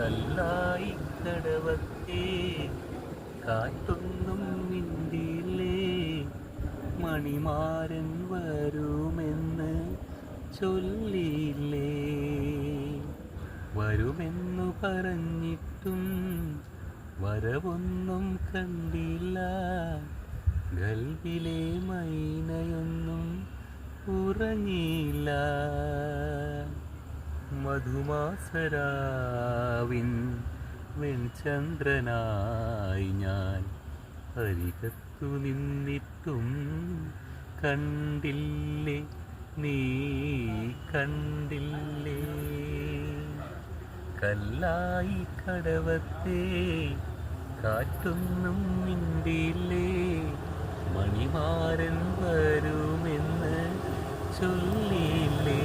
കല്ലായി കടവത്തെ കാറ്റൊന്നും മിണ്ടിയില്ലേ, മണിമാരൻ വരുമെന്ന് ചൊല്ലിയില്ലേ. വരുമെന്നു പറഞ്ഞിട്ടും വരവൊന്നും കണ്ടില്ല, ഗൽബിലെ മൈനയൊന്നും ഉറങ്ങിയില്ല. മധുമാസരാവിൻ വെൺചന്ദ്രനായി ഞാൻ അരികത്തു നിന്നിട്ടും കണ്ടില്ലേ, നീ കണ്ടില്ലേ. കല്ലായി കടവത്തെ കാറ്റൊന്നും മിണ്ടിയില്ലേ, മണിമാരൻ വരുമെന്ന് ചൊല്ലിയില്ലേ.